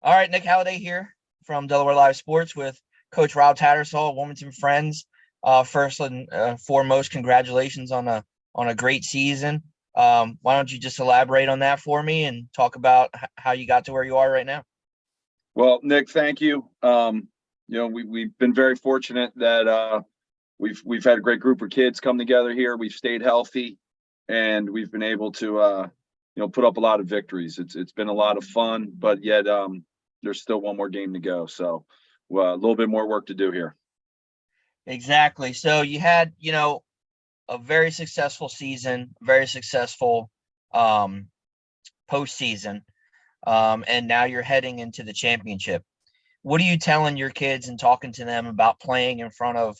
All right, Nick Halliday here from Delaware Live Sports with Coach Rob Tattersall, Wilmington Friends. First and foremost, congratulations on a great season. Why don't you just elaborate on that for me and talk about how you got to where you are right now? Well, Nick, thank you. We've been very fortunate that we've had a great group of kids come together here. We've stayed healthy, and we've been able to put up a lot of victories. It's been a lot of fun, but yet there's still one more game to go. So a little bit more work to do here. Exactly. So you had, a very successful season, very successful postseason, and now you're heading into the championship. What are you telling your kids and talking to them about playing in front of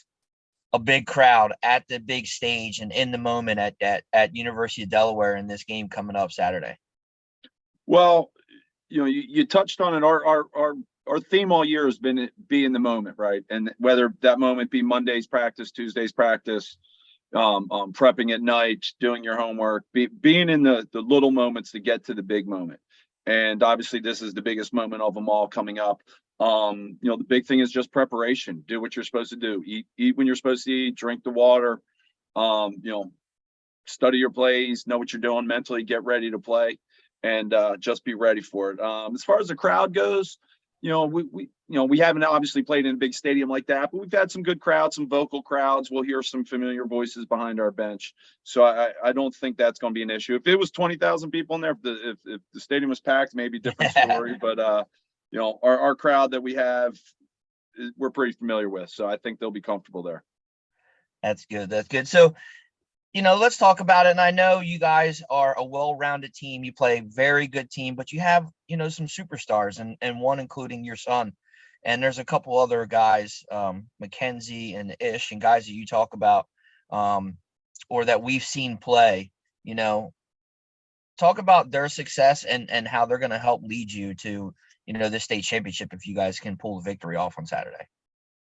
a big crowd at the big stage and in the moment at University of Delaware in this game coming up Saturday? Well, you touched on it. Our theme all year has been be in the moment, right? And whether that moment be Monday's practice, Tuesday's practice, prepping at night, doing your homework, being in the little moments to get to the big moment. And obviously this is the biggest moment of them all coming up. The big thing is just preparation. Do what you're supposed to do. Eat when you're supposed to eat, drink the water, study your plays, know what you're doing mentally, get ready to play, and just be ready for it. As far as the crowd goes, we haven't obviously played in a big stadium like that, but we've had some good crowds, some vocal crowds. We'll hear some familiar voices behind our bench. So I don't think that's going to be an issue. If it was 20,000 people in there, if the stadium was packed, maybe a different story. But, our crowd that we have, we're pretty familiar with. So I think they'll be comfortable there. That's good. That's good. So, let's talk about it. And I know you guys are a well-rounded team. You play a very good team, but you have, some superstars and one including your son. And there's a couple other guys, Mackenzie and Ish, and guys that you talk about or that we've seen play, talk about their success and how they're going to help lead you to, the state championship if you guys can pull the victory off on Saturday.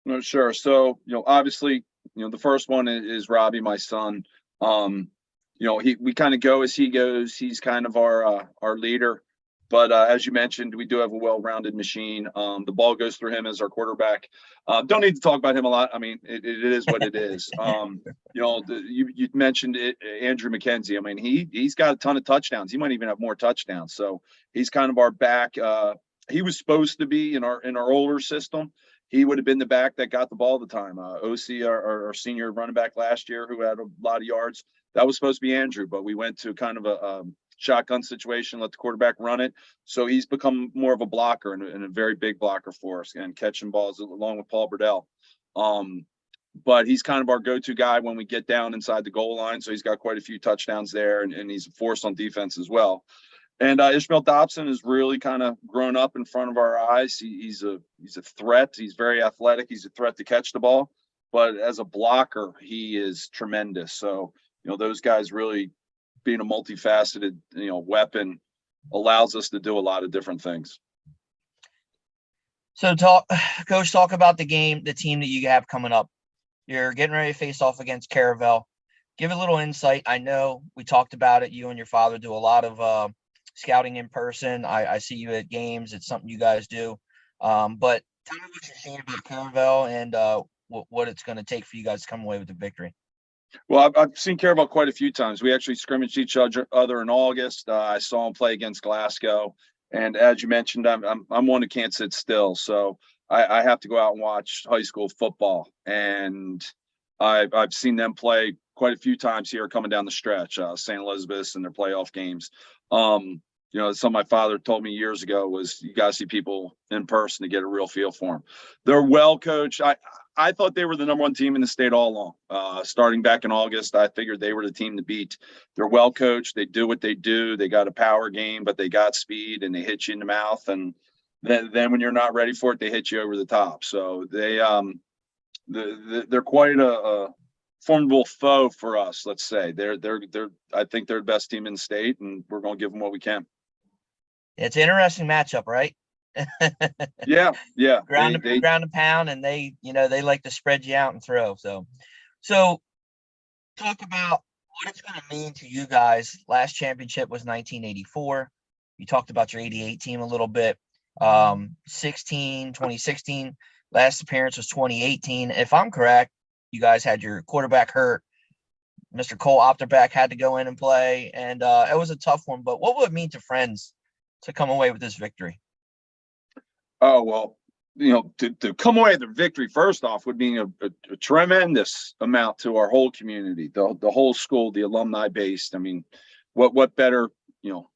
No, sure. So, obviously, the first one is Robbie, my son. We kind of go as he goes. He's kind of our leader. But as you mentioned, we do have a well-rounded machine. The ball goes through him as our quarterback. Don't need to talk about him a lot. I mean, it is what it is. You mentioned it, Andrew McKenzie. I mean, he's got a ton of touchdowns. He might even have more touchdowns. So he's kind of our back. He was supposed to be in our older system. He would have been the back that got the ball all the time. OC, our senior running back last year, who had a lot of yards, that was supposed to be Andrew, but we went to kind of a shotgun situation, let the quarterback run it. So he's become more of a blocker and a very big blocker for us and catching balls along with Paul Burdell. But he's kind of our go-to guy when we get down inside the goal line. So he's got quite a few touchdowns there, and he's a force on defense as well. And Ishmael Dobson has really kind of grown up in front of our eyes. He's a threat. He's very athletic. He's a threat to catch the ball. But as a blocker, he is tremendous. So, those guys really being a multifaceted, weapon allows us to do a lot of different things. So Coach, talk about the team that you have coming up. You're getting ready to face off against Caravel. Give a little insight. I know we talked about it. You and your father do a lot of scouting in person. I see you at games. It's something you guys do. But tell me what you're seeing about Caravel and what it's going to take for you guys to come away with the victory. Well, I've seen Caravel quite a few times. We actually scrimmaged each other in August. I saw him play against Glasgow, and as you mentioned, I'm one who can't sit still, so I have to go out and watch high school football, and I've seen them play quite a few times here coming down the stretch. St. Elizabeth's and their playoff games. Something my father told me years ago was you got to see people in person to get a real feel for them. They're well coached. I thought they were the number one team in the state all along. Starting back in August, I figured they were the team to beat. They're well coached. They do what they do. They got a power game, but they got speed and they hit you in the mouth. And then when you're not ready for it, they hit you over the top. So they're quite a formidable foe for us. Let's say I think they're the best team in the state, and we're going to give them what we can. It's an interesting matchup, right? Yeah. Ground and pound, and they like to spread you out and throw. So talk about what it's going to mean to you guys. Last championship was 1984. You talked about your 88 team a little bit. 2016. Last appearance was 2018. If I'm correct, you guys had your quarterback hurt. Mr. Cole Opterback had to go in and play, and it was a tough one. But what would it mean to Friends to come away with this victory? Oh, well, to come away with the victory, first off, would mean a tremendous amount to our whole community, the whole school, the alumni base. I mean, what better,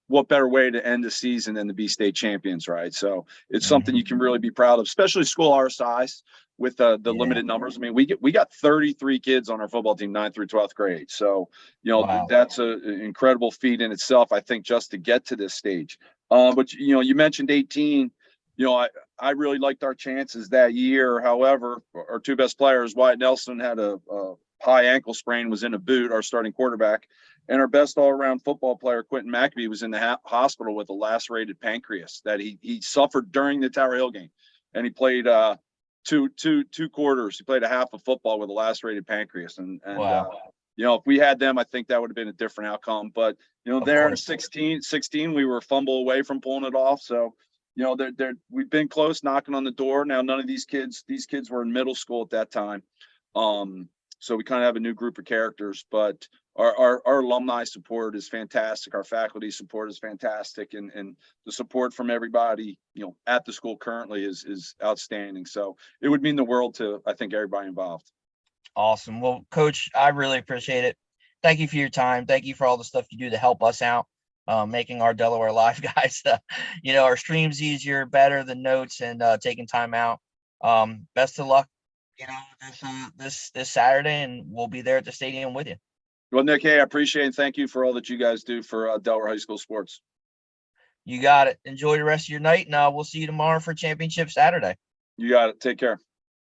what better way to end the season than to be state champions, right? So it's something you can really be proud of, especially school our size with the limited numbers. I mean, we got 33 kids on our football team, 9th through 12th grade. So, Wow. that's an incredible feat in itself, I think, just to get to this stage. But, you mentioned 18. I really liked our chances that year. However, our two best players, Wyatt Nelson had a high ankle sprain, was in a boot, our starting quarterback, and our best all-around football player, Quentin McAbee, was in the hospital with a lacerated pancreas that he suffered during the Tower Hill game, and he played two quarters. He played a half of football with a lacerated pancreas, and Wow. if we had them, I think that would have been a different outcome. But there in course. 16, we were a fumble away from pulling it off. So we've been close, knocking on the door. Now, none of these kids were in middle school at that time. So we kind of have a new group of characters, but our alumni support is fantastic. Our faculty support is fantastic. And the support from everybody, at the school currently is outstanding. So it would mean the world to, I think, everybody involved. Awesome. Well, Coach, I really appreciate it. Thank you for your time. Thank you for all the stuff you do to help us out, making our Delaware Live guys, our streams easier, better than notes, and taking time out. Best of luck, this Saturday, and we'll be there at the stadium with you. Well, Nick, hey, I appreciate it. And thank you for all that you guys do for Delaware High School sports. You got it. Enjoy the rest of your night, and we'll see you tomorrow for Championship Saturday. You got it. Take care.